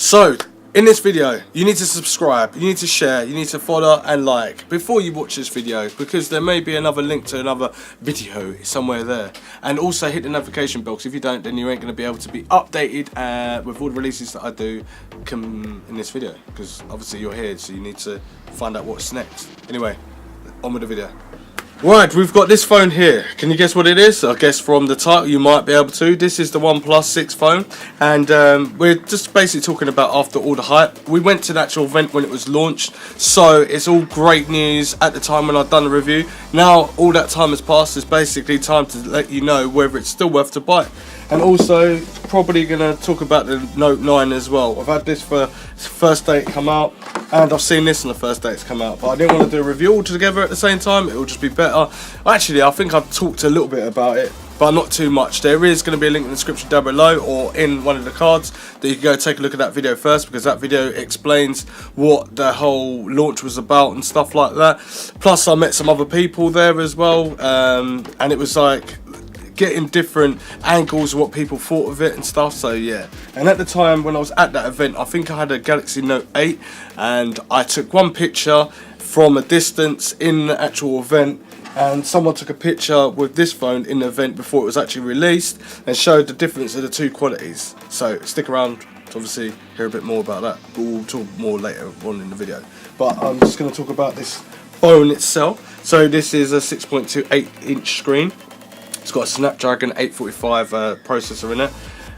So, in this video, you need to subscribe, you need to share, you need to follow and like before you watch this video, because there may be another link to another video somewhere there. And also hit the notification bell, because if you don't, then you ain't going to be able to be updated with all the releases that I do come in this video, because obviously you're here, so you need to find out what's next. Anyway, on with the video. Right, we've got this phone here. Can you guess what it is? I guess from the title you might be able to. This is the OnePlus 6 phone, and we're just basically talking about after all the hype. We went to the actual event when it was launched, so it's all great news at the time when I've done the review. Now all that time has passed, it's basically time to let you know whether it's still worth to buy. And also probably going to talk about the Note 9 as well. I've had this for first day it come out, and I've seen this on the first day it's come out, but I didn't want to do a review all together at the same time. It will just be better. Actually, I think I've talked a little bit about it, but not too much. There is going to be a link in the description down below or in one of the cards that you can go take a look at that video first, because that video explains what the whole launch was about and stuff like that. Plus I met some other people there as well, and it was like getting different angles of what people thought of it and stuff, so yeah. And at the time when I was at that event, I think I had a Galaxy Note 8, and I took one picture from a distance in the actual event, and someone took a picture with this phone in the event before it was actually released and showed the difference of the two qualities. So stick around to obviously hear a bit more about that, but we'll talk more later on in the video. But I'm just going to talk about this phone itself. So this is a 6.28-inch screen. It's got a Snapdragon 845 processor in it,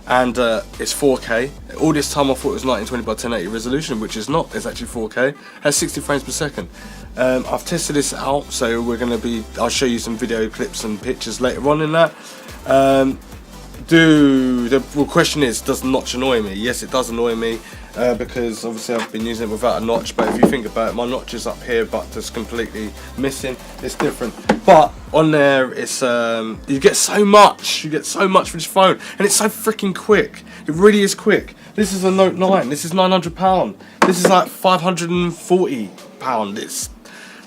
and it's 4K. All this time I thought it was 1920 by 1080 resolution, which is not. It's actually 4K. It has 60 frames per second. I've tested this out, so I'll show you some video clips and pictures later on in that. The question is, does the notch annoy me? Yes, it does annoy me, because obviously I've been using it without a notch, but if you think about it, my notch is up here but just completely missing. It's different, but on there it's you get so much for this phone, and it's so freaking quick. It really is quick. This is a Note 9. This is £900. This is like £540. It's, do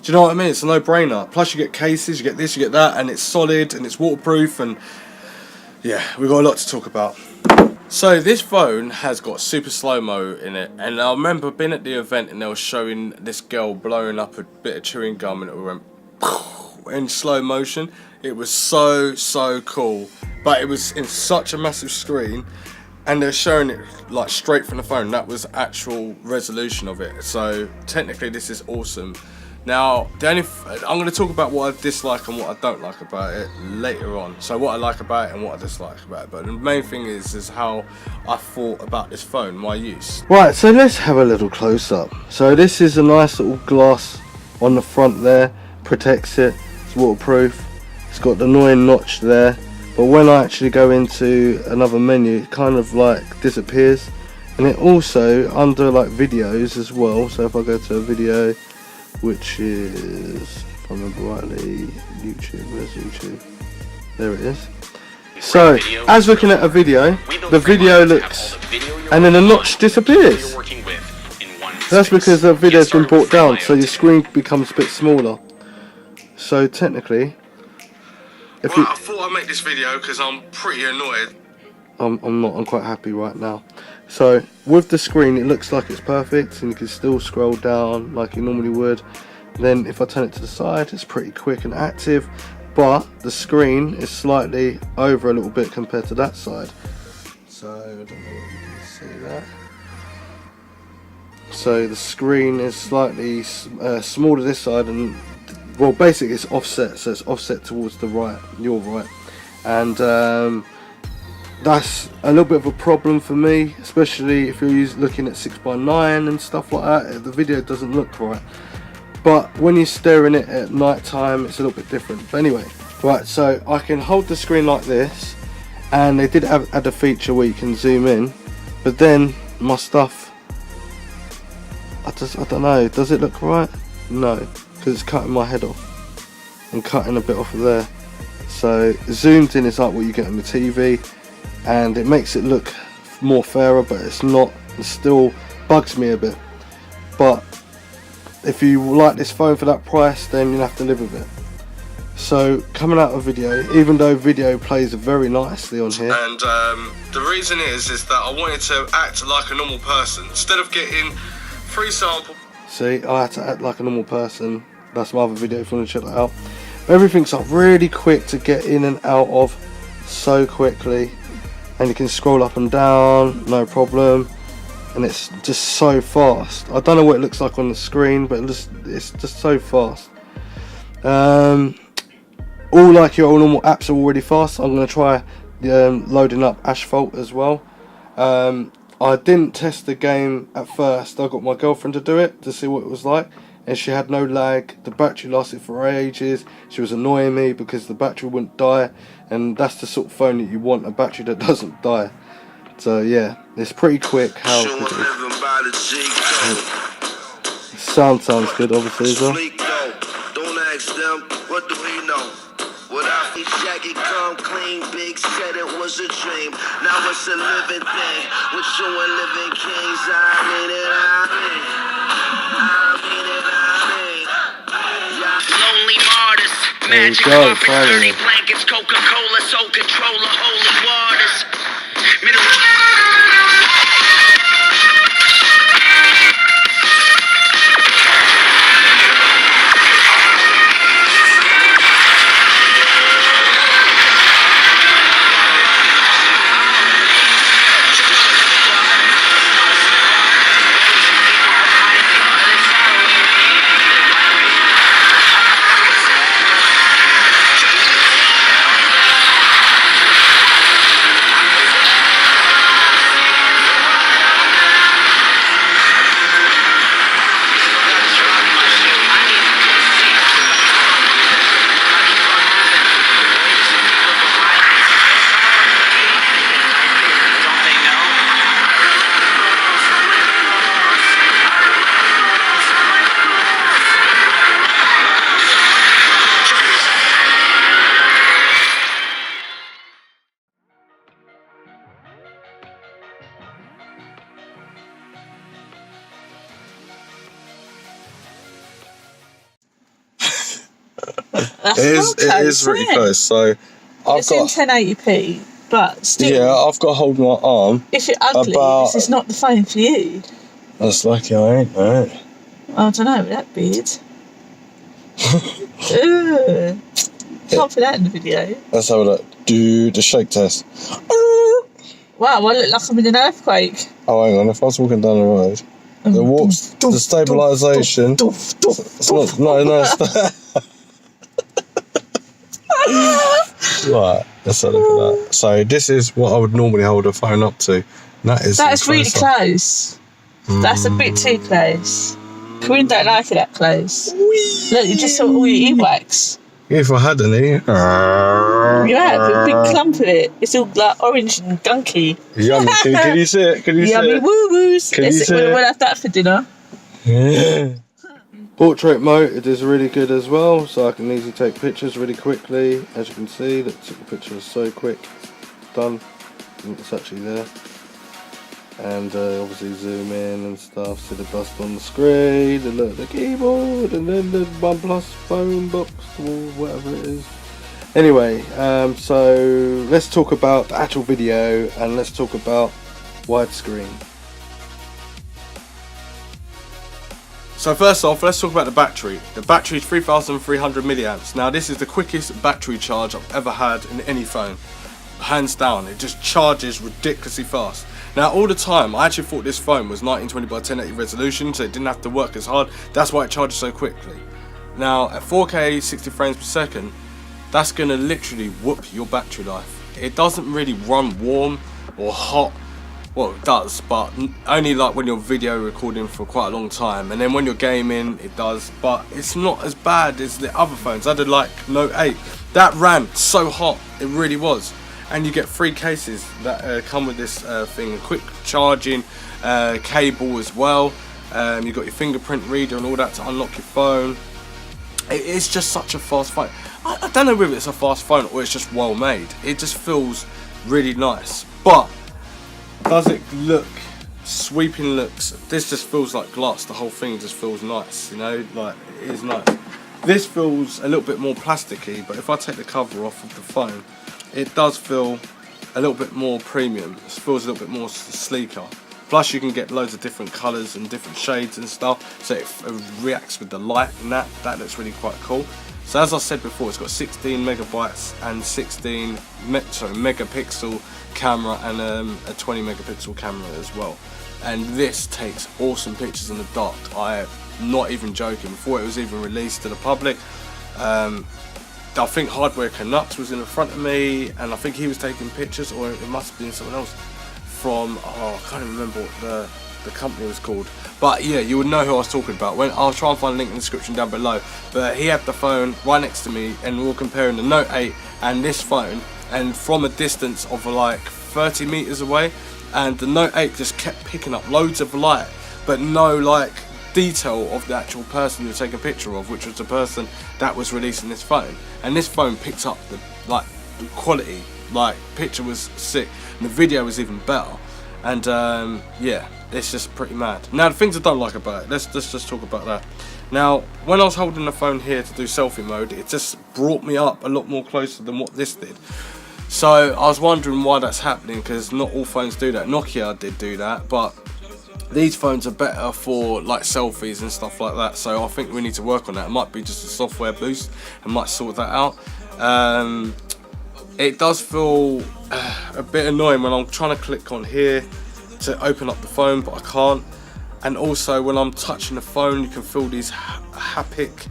you know what I mean? It's a no-brainer. Plus you get cases, you get this, you get that, and it's solid and it's waterproof, and yeah, we've got a lot to talk about. So this phone has got super slow-mo in it, and I remember being at the event and they were showing this girl blowing up a bit of chewing gum, and it went in slow motion. It was so cool, but it was in such a massive screen, and they're showing it like straight from the phone. That was actual resolution of it, so technically this is awesome. Now, I'm going to talk about what I dislike and what I don't like about it later on. So what I like about it and what I dislike about it. But the main thing is how I thought about this phone, my use. Right, so let's have a little close up. So this is a nice little glass on the front there, protects it, it's waterproof. It's got the annoying notch there, but when I actually go into another menu, it kind of like disappears. And it also, under like videos as well, so if I go to a video, which is, if I remember rightly, YouTube. Where's YouTube? There it is. So, as looking at a video, the video looks, and then the notch disappears. That's because the video's been brought down, so your screen becomes a bit smaller. So technically, if you, I thought I'd make this video because I'm pretty annoyed. I'm not. I'm quite happy right now. So with the screen, it looks like it's perfect, and you can still scroll down like you normally would. Then if I turn it to the side, it's pretty quick and active, but the screen is slightly over a little bit compared to that side. So I don't know if you can see that. So the screen is slightly smaller this side, and well, basically it's offset, so it's offset towards the right, your right, and that's a little bit of a problem for me, especially if you're looking at 6:9 and stuff like that. The video doesn't look right, but when you're staring at it at night time, it's a little bit different. But anyway, right, so I can hold the screen like this, and they did add a feature where you can zoom in, but then my stuff, I don't know, does it look right? No, because it's cutting my head off and cutting a bit off of there. So zoomed in is like what you get on the TV, and it makes it look more fairer, but it's not. It still bugs me a bit. But if you like this phone for that price, then you'll have to live with it. So coming out of video, even though video plays very nicely on here, and the reason is that I wanted to act like a normal person instead of getting free sample. See, I had to act like a normal person. That's my other video if you want to check that out. Everything's like really quick to get in and out of, so quickly, and you can scroll up and down, no problem, and it's just so fast. I don't know what it looks like on the screen, but it's just so fast. All like your normal apps are already fast. I'm going to try loading up Asphalt as well. I didn't test the game at first. I got my girlfriend to do it to see what it was like, and she had no lag. The battery lasted for ages. She was annoying me because the battery wouldn't die, and that's the sort of phone that you want, a battery that doesn't die. So yeah, it's pretty quick how quick it is. Sound sounds good obviously as well. Don't ask them, what do we know? Without me shaggy come clean, big said it was a dream. Now it's a living thing. With you and living kings, I mean it, Lonely martyrs, magic carpet, dirty blankets, Coca-Cola, soul controller, holy waters. It is really close. So it's in 1080p, but still. Yeah, I've got to hold my arm. If you're ugly, this is not the phone for you. That's lucky I ain't, mate. I don't know, with that beard. Can't put that in the video. Let's have a look. Do the shake test. Wow, I look like I'm in an earthquake. Oh, hang on. If I was walking down the road, the stabilisation. It's not nice. Right, let's have a look at that. So this is what I would normally hold a phone up to. That's really close. That's a bit too close. Corinne don't like it that close. Look, you just saw all your earwax. If I had any. You have a big clump of it. It's all like orange and gunky. Yummy. Can you see it? Can you see it? Yummy woo-woos. We'll have that for dinner. Yeah. Portrait mode, it is really good as well, so I can easily take pictures really quickly. As you can see, that took the picture so quick. Done. It's actually there. And obviously zoom in and stuff. See the bust on the screen, and look at the keyboard, and then the OnePlus phone box or whatever it is. Anyway, so let's talk about the actual video, and let's talk about widescreen. So first off, let's talk about the battery. The battery is 3,300 milliamps. Now this is the quickest battery charge I've ever had in any phone. Hands down, it just charges ridiculously fast. Now all the time, I actually thought this phone was 1920 by 1080 resolution, so it didn't have to work as hard. That's why it charges so quickly. Now at 4K 60 frames per second, that's going to literally whoop your battery life. It doesn't really run warm or hot. Well, it does, but only like when you're video recording for quite a long time, and then when you're gaming it does, but it's not as bad as the other phones. I did like Note 8, that ran so hot, it really was. And you get 3 cases that come with this thing, a quick charging cable as well. You've got your fingerprint reader and all that to unlock your phone. It's just such a fast phone. I don't know whether it's a fast phone or it's just well made. It just feels really nice, but does it look, sweeping looks, this just feels like glass. The whole thing just feels nice, you know, like it is nice. This feels a little bit more plasticky, but if I take the cover off of the phone, it does feel a little bit more premium. It feels a little bit more sleeker. Plus you can get loads of different colours and different shades and stuff, so it reacts with the light, and that looks really quite cool. So as I said before, it's got 16 megabytes and 16 megapixel camera, and a 20 megapixel camera as well. And this takes awesome pictures in the dark. I'm not even joking. Before it was even released to the public, I think Hardware Canucks was in the front of me, and I think he was taking pictures, or it must have been someone else from, I can't even remember what the company was called, but yeah, you would know who I was talking about. I'll try and find a link in the description down below. But he had the phone right next to me, and we were comparing the Note 8 and this phone, and from a distance of like 30 meters away, and the Note 8 just kept picking up loads of light, but no like detail of the actual person you were taking a picture of, which was the person that was releasing this phone. And this phone picked up the quality, like picture was sick, and the video was even better. And yeah, it's just pretty mad. Now the things I don't like about it, let's just talk about that. Now when I was holding the phone here to do selfie mode, it just brought me up a lot more closer than what this did. So I was wondering why that's happening, because not all phones do that. Nokia did do that, but these phones are better for like selfies and stuff like that. So I think we need to work on that. It might be just a software boost, and might sort that out. It does feel a bit annoying when I'm trying to click on here to open up the phone, but I can't. And also when I'm touching the phone, you can feel these haptic,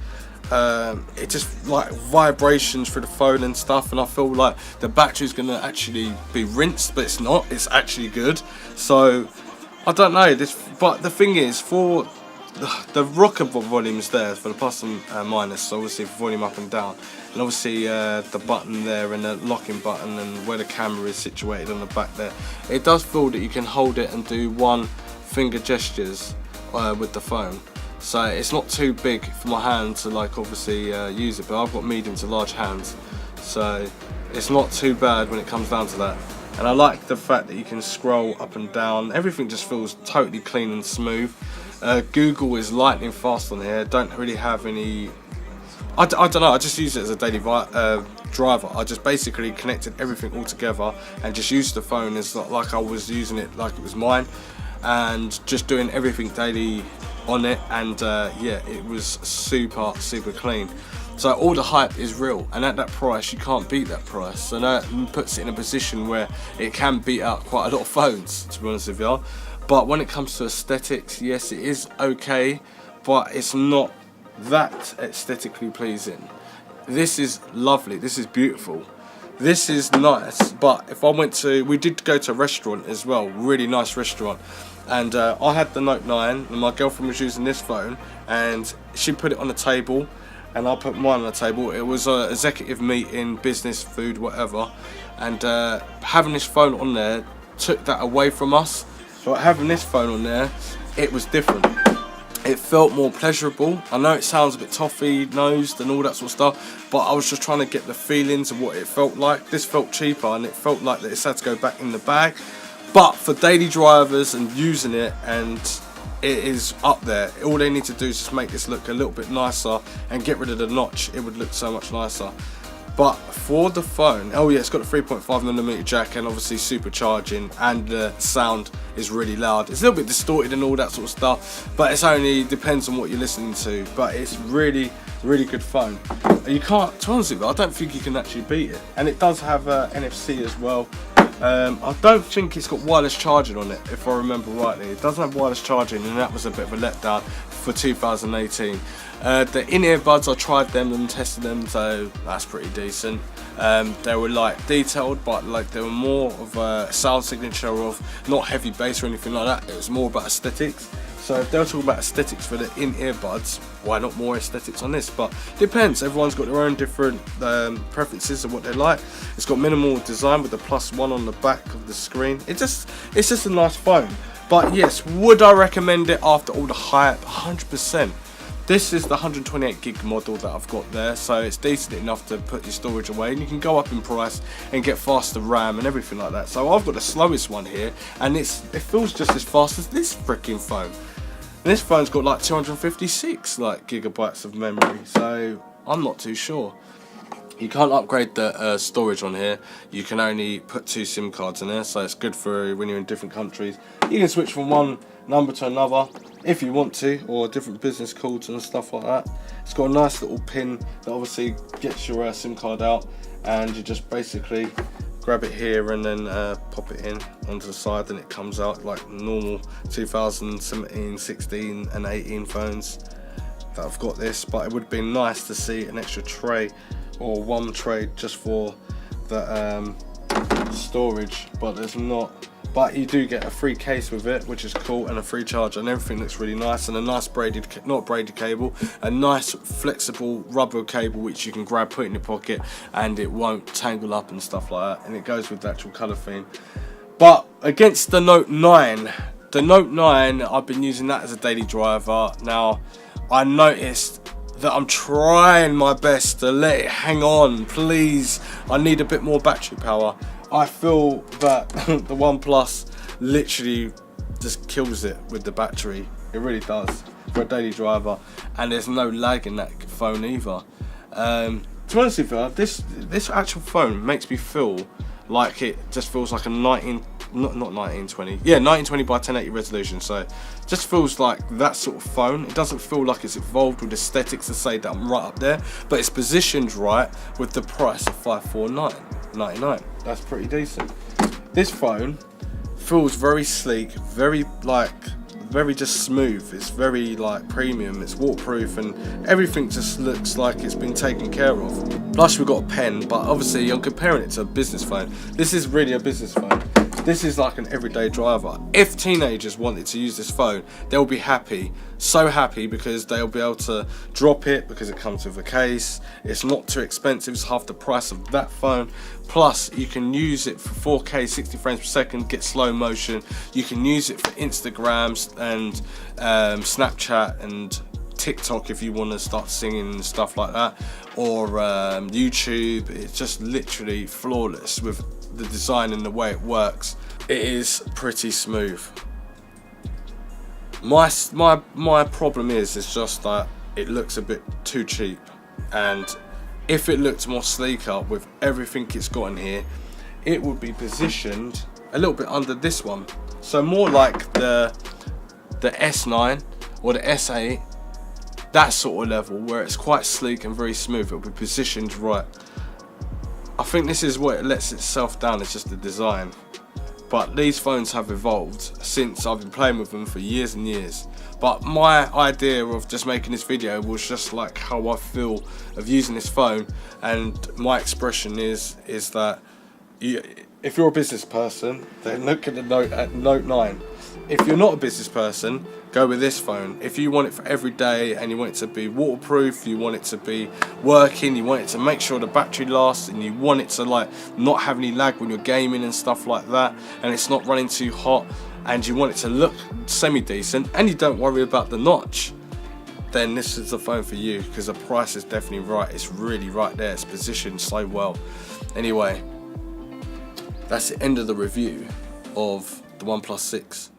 it just like vibrations through the phone and stuff, and I feel like the battery's gonna actually be rinsed, but it's not. It's actually good. So I don't know this, but the thing is, for the rocker volume's there for the plus and minus, so obviously volume up and down, and obviously the button there and the locking button and where the camera is situated on the back there. It does feel that you can hold it and do one finger gestures with the phone, so it's not too big for my hand to like obviously use it, but I've got medium to large hands, so it's not too bad when it comes down to that. And I like the fact that you can scroll up and down. Everything just feels totally clean and smooth. Google is lightning fast on here. Don't really have any, I don't know, I just use it as a daily driver. I just basically connected everything all together and just used the phone as like I was using it like it was mine, and just doing everything daily on it. And yeah, it was super clean. So all the hype is real, and at that price you can't beat that price. So that puts it in a position where it can beat out quite a lot of phones, to be honest with you. But when it comes to aesthetics, yes, it is okay, but it's not that aesthetically pleasing. This is lovely, this is beautiful, this is nice. But if I went to, we did go to a restaurant as well, really nice restaurant, and I had the Note 9 and my girlfriend was using this phone, and she put it on the table and I put mine on the table. It was an executive meeting, business, food, whatever, and having this phone on there took that away from us. So having this phone on there, it was different. It felt more pleasurable. I know it sounds a bit toffee-nosed and all that sort of stuff, but I was just trying to get the feelings of what it felt like. This felt cheaper, and it felt like that it had to go back in the bag. But for daily drivers and using it, and it is up there. All they need to do is just make this look a little bit nicer and get rid of the notch. It would look so much nicer. But for the phone, oh yeah, it's got a 3.5mm jack and obviously supercharging, and the sound is really loud. It's a little bit distorted and all that sort of stuff, but it's only depends on what you're listening to. But it's really good phone. You can't, to be honest with you, I don't think you can actually beat it. And it does have NFC as well. I don't think it's got wireless charging on it, if I remember rightly. It doesn't have wireless charging, and that was a bit of a letdown for 2018. The in-ear buds, I tried them and tested them, so that's pretty decent. They were like detailed, but like they were more of a sound signature of not heavy bass or anything like that. It was more about aesthetics. So if they're talking about aesthetics for the in-ear buds, why not more aesthetics on this? But it depends. Everyone's got their own different preferences of what they like. It's got minimal design with the +1 on the back of the screen. It's just a nice phone. But yes, would I recommend it after all the hype? 100%. This is the 128 gig model that I've got there, so it's decent enough to put your storage away, and you can go up in price and get faster RAM and everything like that. So I've got the slowest one here, and it feels just as fast as this freaking phone. And this phone's got like 256 like gigabytes of memory, so I'm not too sure. You can't upgrade the storage on here. You can only put 2 SIM cards in there, so it's good for when you're in different countries. You can switch from one number to another if you want to, or different business codes and stuff like that. It's got a nice little pin that obviously gets your SIM card out, and you just basically grab it here and then pop it in onto the side, and it comes out like normal 2017, 16 and 18 phones that I've got this. But it would be nice to see an extra tray, or one tray just for the storage, but there's not. But you do get a free case with it, which is cool, and a free charger, and everything looks really nice, and a nice braided, not braided cable, a nice flexible rubber cable which you can grab, put in your pocket, and it won't tangle up and stuff like that, and it goes with the actual colour theme. But against the Note 9, the Note 9, I've been using that as a daily driver. Now, I noticed that I'm trying my best to let it hang on, please. I need a bit more battery power. I feel that the OnePlus literally just kills it with the battery. It really does for a daily driver, and there's no lag in that phone either. To be honest with you, this actual phone makes me feel like it just feels like a 1920 by 1080 resolution. So it just feels like that sort of phone. It doesn't feel like it's involved with aesthetics to say that I'm right up there, but it's positioned right with the price of $549.99. That's pretty decent. This phone feels very sleek, very just smooth. It's very like premium, it's waterproof, and everything just looks like it's been taken care of. Plus we've got a pen, but obviously I'm comparing it to a business phone. This is really a business phone. This is like an everyday driver. If teenagers wanted to use this phone, they'll be happy, so happy, because they'll be able to drop it because it comes with a case. It's not too expensive, it's half the price of that phone. Plus you can use it for 4K 60 frames per second, get slow motion. You can use it for Instagrams and Snapchat and TikTok if you want to start singing and stuff like that, or YouTube. It's just literally flawless with the design and the way it works. It is pretty smooth. My problem is just that it looks a bit too cheap, and if it looked more sleeker with everything it's got in here, it would be positioned a little bit under this one, so more like the S9 or the S8, that sort of level where it's quite sleek and very smooth. It'll be positioned right. I think this is what it lets itself down, it's just the design. But these phones have evolved since I've been playing with them for years and years. But my idea of just making this video was just like how I feel of using this phone, and my expression is that if you're a business person, then look at the Note 9. If you're not a business person, go with this phone. If you want it for every day and you want it to be waterproof, you want it to be working, you want it to make sure the battery lasts, and you want it to like not have any lag when you're gaming and stuff like that, and it's not running too hot, and you want it to look semi-decent, and you don't worry about the notch, then this is the phone for you, because the price is definitely right. It's really right there. It's positioned so well. Anyway, that's the end of the review of the OnePlus 6.